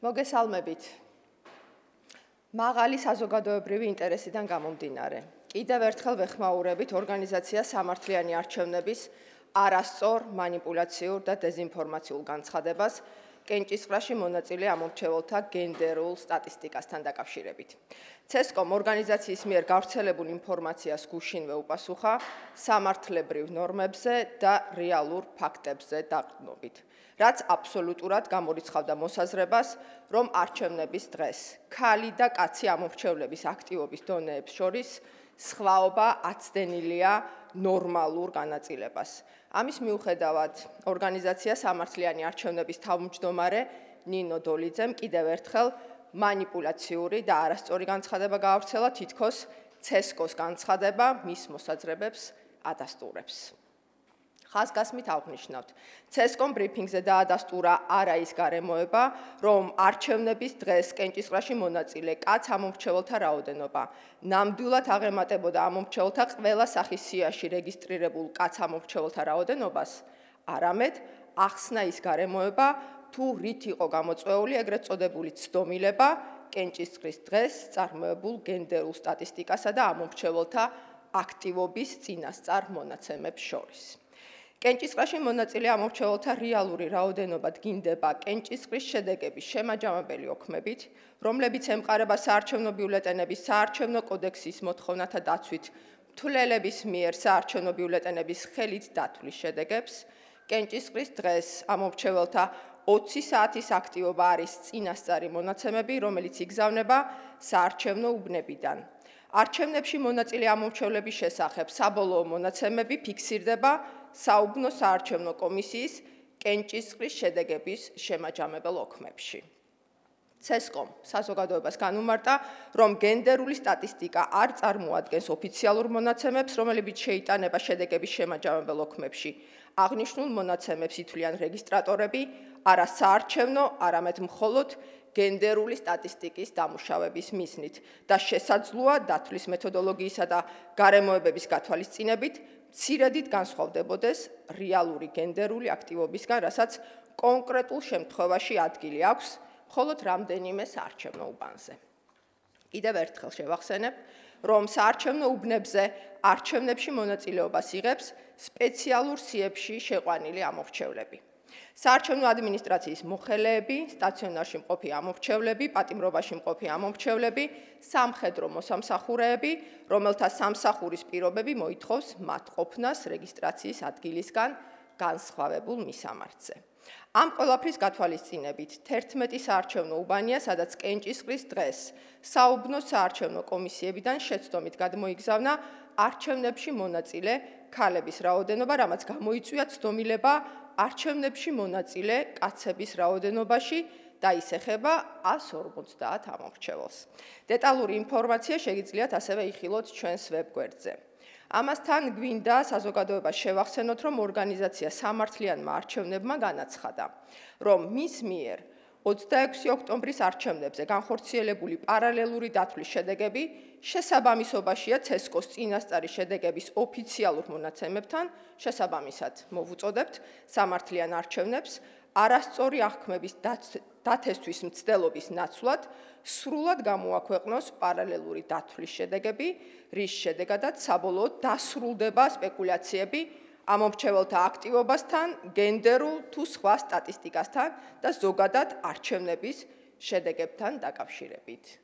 მოგესალმებით. მაღალი საზოგადოებრივი ინტერესიდან გამომდინარე. კიდევ ერთხელ ვეხმაურებით ორგანიზაცია სამართლიანი არჩევნების არასწორ, მანიპულაციურ და დეზინფორმაციულ განცხადებას კენჭისყრაში მონაწილე ამორჩეველთა გენდერულ სტატისტიკასთან დაკავშირებით. CESCOM ორგანიზაციის მიერ გავრცელებულ ინფორმაციას გუშინვე უპასუხა სამართლებრივ ნორმებზე და რეალურ ფაქტებზე დაყრდნობით, რაც აბსოლუტურად გამორიცხავდა მოსაზრებას, რომ არჩევნების დღეს ქალი და კაცი ამორჩევლების აქტივობის დონეებს შორის სხვაობა აცდენილია ნორმალურ განაწილებას. ამის მიუხედავად, ორგანიზაცია სამართლიანი არჩევნების თავმჯდომარე ნინო დოლიძემ კიდევ ერთხელ მანიპულაციური და არასწორი განცხადება გაავრცელა, თითქოს CESCOM-ს განცხადება მის მოსაზრებებს ადასტურებს. ხაზგასმით აღვნიშნავთ, CESCOM ბრიფინგზე დაადასტურა არა ის გარემოება, რომ არჩევნების დღეს კენჭისყრაში მონაწილე კაც ამომრჩეველთა რაოდენობა ნამდვილად აღემატებოდა ამომრჩეველთა ყველა სახის სიაში რეგისტრირებულ კაც ამომრჩეველთა რაოდენობას, არამედ ახსნა ის გარემოება, თუ რით იყო გამოწვეული ეგრეთ წოდებული ცდომილება კენჭისყრის დღეს წარმოებულ გენდერულ სტატისტიკასა და ამომრჩეველთა აქტივობის წინასწარ მონაცემებს შორის. კენჭისყრაში მონაწილე ამორჩეველთა რეალური რაოდენობა დგინდება კენჭისყრის შედეგების შემაჯამებელი ოქმებით, რომლებიც ემყარება საარჩევნო ბიულეტენების საარჩევნო კოდექსის მოთხოვნათა დაცვით მთვლელების მიერ საარჩევნო ბიულეტენების ხელით დათვლის შედეგებს. კენჭისყრის დღეს ამორჩეველთა 20 საათის აქტივობა არის წინასწარი მონაცემები, რომელიც იგზავნება საარჩევნო უბნებიდან. არჩევნებში მონაწილე ამორჩევლების შესახებ საბოლოო მონაცემები ფიქსირდება საუბნო საარჩევნო კომისიის კენჭისყრის შედეგების შემაჯამებელ ოქმებში. CESCOM საზოგადოებას განუმარტა, რომ გენდერული სტატისტიკა არ წარმოადგენს ოფიციალურ მონაცემებს, რომლებიც შეიტანება შედეგების შემაჯამებელ ოქმებში. აღნიშნულ მონაცემებს ითვლიან რეგისტრატორები, არა საარჩევნო, არამედ მხოლოდ გენდერული სტატისტიკის დამუშავების მიზნით და შესაძლოა დათვლის მეთოდოლოგიისა და გარემოებების გათვალისწინებით მცირედით განსხვავდებოდეს რეალური გენდერული აქტივობისგან, რასაც კონკრეტულ შემთხვევაში ადგილი აქვს მხოლოდ რამდენიმე საარჩევნო უბანზე. კიდევ ერთხელ შევახსენებ, რომ საარჩევნო უბნებზე არჩევნებში მონაწილეობას იღებს სპეციალურ სიებში შეყვანილი ამორჩევლები. საარჩევნო ადმინისტრაციის მოხელეები, სტაციონარში მყოფი ამორჩევლები, პატიმრობაში მყოფი ამორჩევლები, სამხედრო მოსამსახურეები, რომელთა სამსახურის პირობები მოითხოვს მათ ყოფნას რეგისტრაციის ადგილისგან განსხვავებულ მისამართზე. ამ ყველაფრის გათვალისწინებით 11 საარჩევნო უბანია, სადაც კენჭისყრის დღეს საუბნო საარჩევნო კომისიებიდან შეცდომით გადმოიგზავნა არჩევნებში მონაწილე ქალების რაოდენობა, რამაც გამოიწვია ცდომილება არჩევნებში მონაწილე კაცების რაოდენობაში და ისეხება 150 ამორჩეველს. დეტალური ინფორმაცია შეგიძლიათ ასევე იხილოთ ჩვენს ვებგვერდზე. ამასთან გვინდა საზოგადოებას შევახსენოთ, რომ ორგანიზაცია სამართლიანმა არჩევნებმა განაცხადა, რომ მის მიერ 26 ოქტომბრის არჩევნებზე განხორციელებული პარალელური დათვლის შედეგები შესაბამისობაშია CESCOM-ს წინასწარი შედეგების ოფიციალურ მონაცემებთან, შესაბამისად მოვუწოდებთ სამართლიან არჩევნებს არასწორი აღქმების დათესთვის მცდელობის ნაცვლად სრულად გამოაქვეყნოს პარალელური დათვლის შედეგები, რის შედეგადაც საბოლოოდ დასრულდება სპეკულაციები ამორჩეველთა აქტივობასთან, გენდერულ თუ სხვა სტატისტიკასთან და ზოგადად არჩევნების შედეგებთან დაკავშირებით.